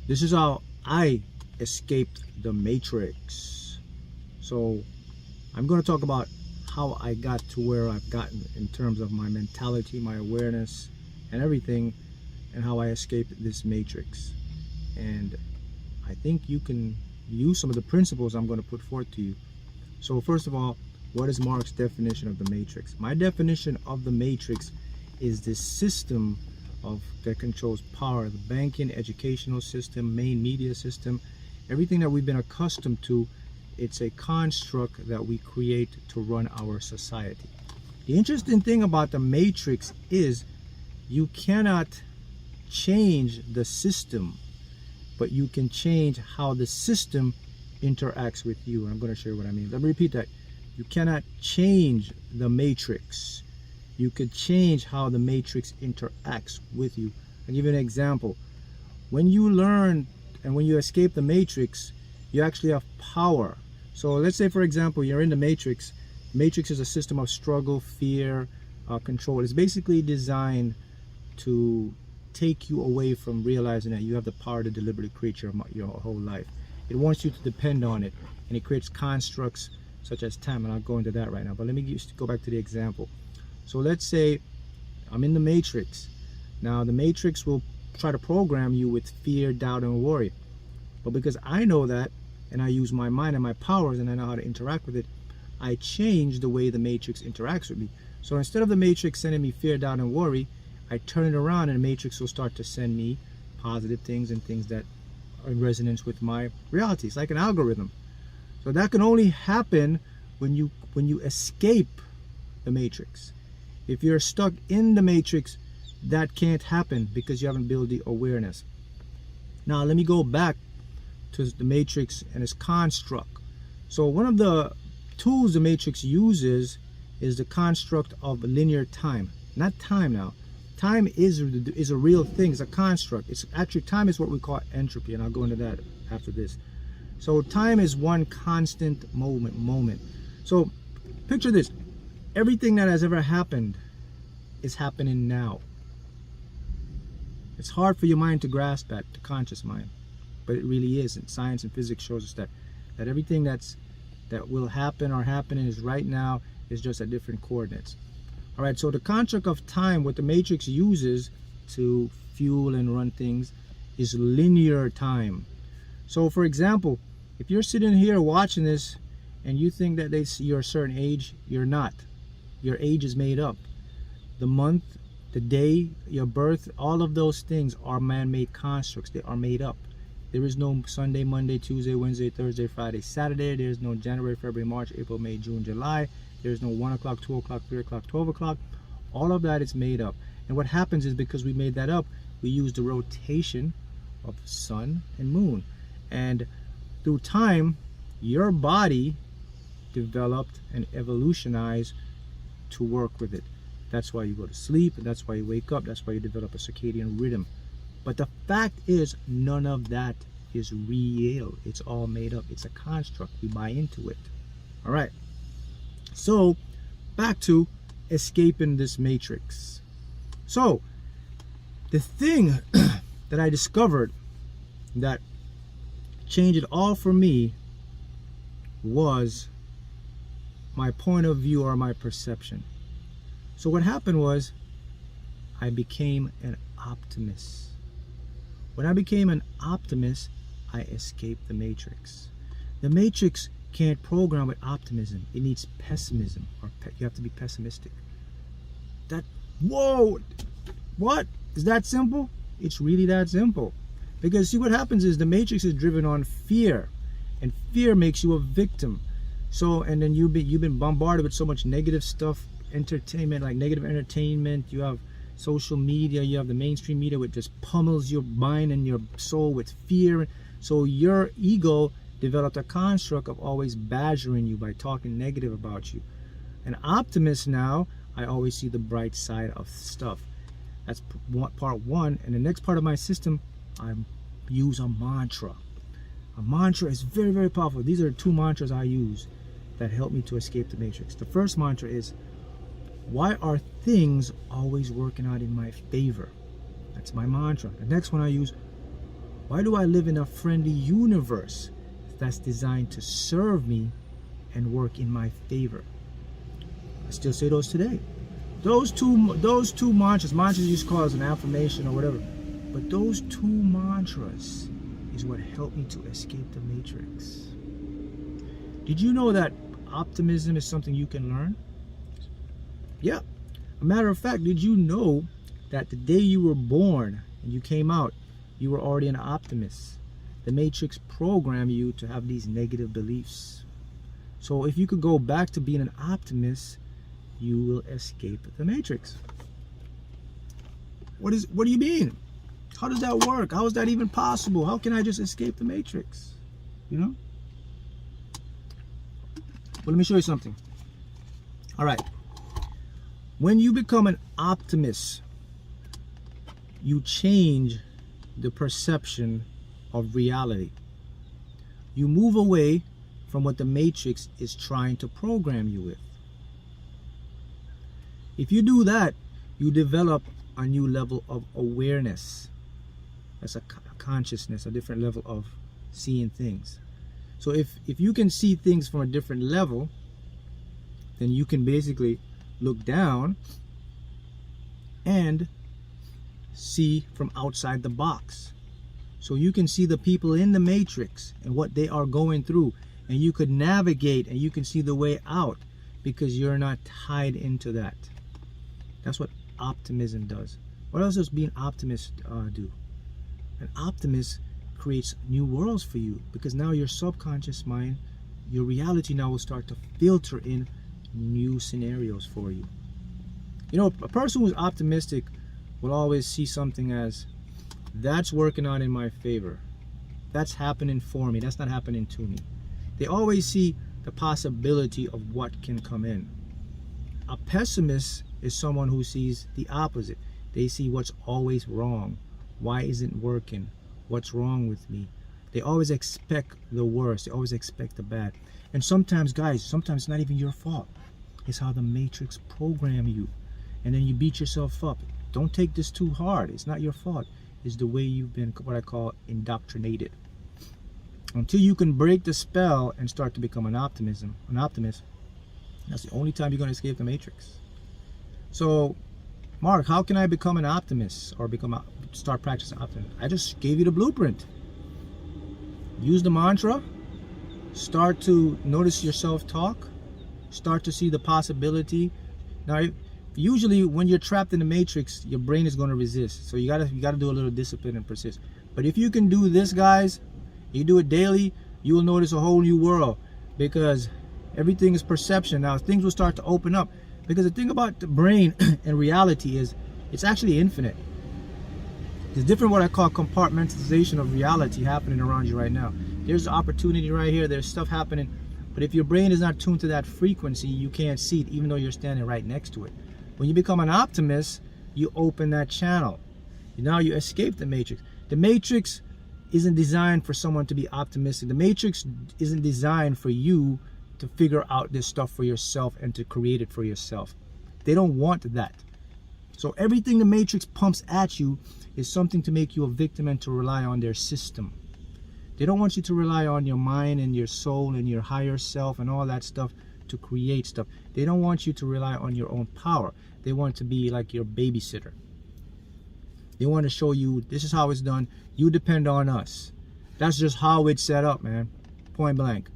This is how I escaped the matrix. So I'm going to talk about how I got to where I've gotten in terms of my mentality, my awareness, and everything, and how I escaped this matrix. And I think you can use some of the principles I'm going to put forth to you. So first of all, what is Mark's definition of the matrix? My definition of the matrix is this system that controls power, the banking, educational system, main media system, everything that we've been accustomed to. It's a construct that we create to run our society. The interesting thing about the matrix is you cannot change the system, but you can change how the system interacts with you. And I'm going to show you what I mean. Let me repeat that. You cannot change the matrix. You could change how the matrix interacts with you. I'll give you an example. When you learn and when you escape the matrix, you actually have power. So let's say, for example, you're in the matrix. The matrix is a system of struggle, fear, control. It's basically designed to take you away from realizing that you have the power to deliberately create your whole life. It wants you to depend on it, and it creates constructs such as time, and I'll go into that right now. But let me just go back to the example. So let's say I'm in the matrix. Now the matrix will try to program you with fear, doubt, and worry. But because I know that, and I use my mind and my powers, and I know how to interact with it, I change the way the matrix interacts with me. So instead of the matrix sending me fear, doubt, and worry, I turn it around, and the matrix will start to send me positive things and things that are in resonance with my reality. It's like an algorithm. So that can only happen when you escape the matrix. If you're stuck in the matrix, that can't happen because you haven't built the awareness. Now let me go back to the matrix and its construct. So one of the tools the matrix uses is the construct of linear time. Not time now. Time is a real thing. It's a construct. It's actually, time is what we call entropy, and I'll go into that after this. So time is one constant moment. So picture this. Everything that has ever happened is happening now. It's hard for your mind to grasp that, the conscious mind, but it really is. And science and physics shows us that everything that will happen or happening is right now is just at different coordinates. All right, so the construct of time, what the matrix uses to fuel and run things, is linear time. So for example, if you're sitting here watching this and you think that you're a certain age, you're not. Your age is made up. The month, the day, your birth, all of those things are man-made constructs. They are made up. There is no Sunday, Monday, Tuesday, Wednesday, Thursday, Friday, Saturday. There's no January, February, March, April, May, June, July. There's no 1 o'clock, 2 o'clock, 3 o'clock, 12 o'clock. All of that is made up. And what happens is, because we made that up, we use the rotation of sun and moon. And through time, your body developed and evolutionized to work with it. That's why you go to sleep, and that's why you wake up. That's why you develop a circadian rhythm. But the fact is, none of that is real. It's all made up. It's a construct. We buy into it. All right. So back to escaping this matrix. So the thing that I discovered that changed it all for me was my point of view, or my perception. So what happened was, I became an optimist. When I became an optimist, I escaped the matrix. The matrix can't program with optimism. It needs pessimism, or you have to be pessimistic. Whoa, what? Is that simple? It's really that simple. Because see, what happens is the matrix is driven on fear, and fear makes you a victim. So, and then you've been bombarded with so much negative stuff, entertainment, like negative entertainment. You have social media, you have the mainstream media, which just pummels your mind and your soul with fear. So your ego developed a construct of always badgering you by talking negative about you. An optimist now, I always see the bright side of stuff. That's part one. And the next part of my system, I use a mantra. A mantra is very, very powerful. These are the two mantras I use that help me to escape the matrix. The first mantra is, why are things always working out in my favor? That's my mantra. The next one I use, Why do I live in a friendly universe that's designed to serve me and work in my favor? I still say those today. Those two mantras you just call as an affirmation or whatever, but those two mantras is what helped me to escape the matrix. Did you know that optimism is something you can learn? Yeah. A matter of fact, did you know that the day you were born and you came out, you were already an optimist? The matrix programmed you to have these negative beliefs. So if you could go back to being an optimist, you will escape the matrix. What do you mean? How does that work? How is that even possible? How can I just escape the matrix? You know? Well, let me show you something. All right. When you become an optimist, you change the perception of reality. You move away from what the matrix is trying to program you with. If you do that, you develop a new level of awareness. That's a consciousness, a different level of seeing things. So if you can see things from a different level, then you can basically look down and see from outside the box. So you can see the people in the matrix and what they are going through, and you could navigate and you can see the way out because you're not tied into that. That's what optimism does. What else does being optimist do? An optimist creates new worlds for you, because now your subconscious mind, your reality now will start to filter in new scenarios for you. You know, a person who's optimistic will always see something as, that's working out in my favor. That's happening for me. That's not happening to me. They always see the possibility of what can come in. A pessimist is someone who sees the opposite. They see what's always wrong. Why isn't it working? What's wrong with me? They always expect the worst. They always expect the bad. And sometimes, guys, sometimes it's not even your fault. It's how the matrix programmed you. And then you beat yourself up. Don't take this too hard. It's not your fault. It's the way you've been, what I call, indoctrinated. Until you can break the spell and start to become an optimist, that's the only time you're going to escape the matrix. So, Mark, how can I become an optimist or start practicing optimism? I just gave you the blueprint. Use the mantra. Start to notice your self-talk. Start to see the possibility. Now, usually when you're trapped in the matrix, your brain is going to resist. So you gotta do a little discipline and persist. But if you can do this, guys, you do it daily, you will notice a whole new world, because everything is perception. Now things will start to open up, because the thing about the brain and reality is it's actually infinite. There's different what I call compartmentalization of reality happening around you right now. There's opportunity right here. There's stuff happening. But if your brain is not tuned to that frequency, you can't see it, even though you're standing right next to it. When you become an optimist, you open that channel. Now you escape the matrix. The matrix isn't designed for someone to be optimistic. The matrix isn't designed for you to figure out this stuff for yourself and to create it for yourself. They don't want that. So everything the matrix pumps at you is something to make you a victim and to rely on their system. They don't want you to rely on your mind and your soul and your higher self and all that stuff to create stuff. They don't want you to rely on your own power. They want to be like your babysitter. They want to show you, this is how it's done. You depend on us. That's just how it's set up, man. Point blank.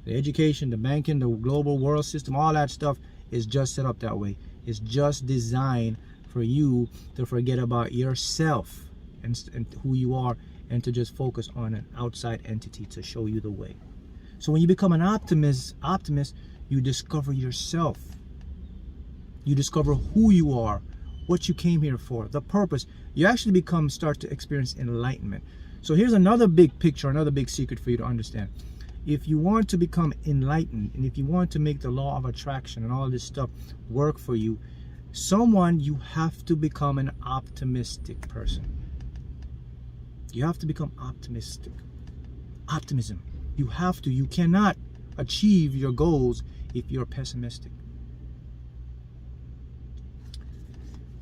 The education, the banking, the global world system, all that stuff is just set up that way. It's just designed for you to forget about yourself and who you are, and to just focus on an outside entity to show you the way. So when you become an optimist, you discover yourself. You discover who you are, what you came here for, the purpose. You actually start to experience enlightenment. So here's another big picture, another big secret for you to understand. If you want to become enlightened, and if you want to make the law of attraction and all this stuff work for you, you have to become an optimistic person. You have to become optimistic. Optimism. You have to. You cannot achieve your goals if you're pessimistic.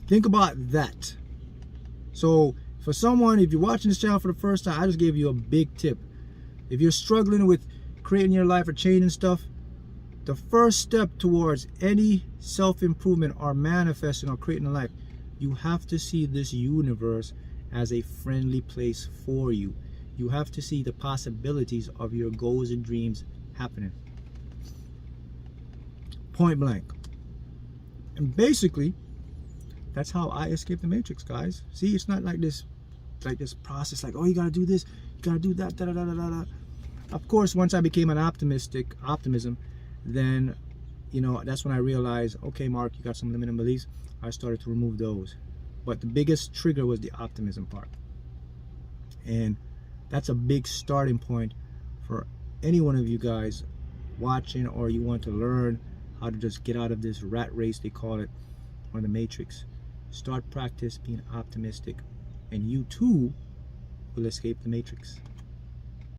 Think about that. So For someone, if you're watching this channel for the first time, I just gave you a big tip. If you're struggling with creating your life or changing stuff, the first step towards any self-improvement or manifesting or creating a life, you have to see this universe as a friendly place for you. You have to see the possibilities of your goals and dreams happening. Point blank. And basically, that's how I escape the matrix, guys. See, it's not like this process, like, oh, you gotta do this, you gotta do that, da da da da da. Of course, once I became an optimism, then, you know, that's when I realized, okay, Mark, you got some limiting beliefs. I started to remove those. But the biggest trigger was the optimism part. And that's a big starting point for any one of you guys watching, or you want to learn how to just get out of this rat race, they call it, or the matrix. Start practice being optimistic, and you too will escape the matrix.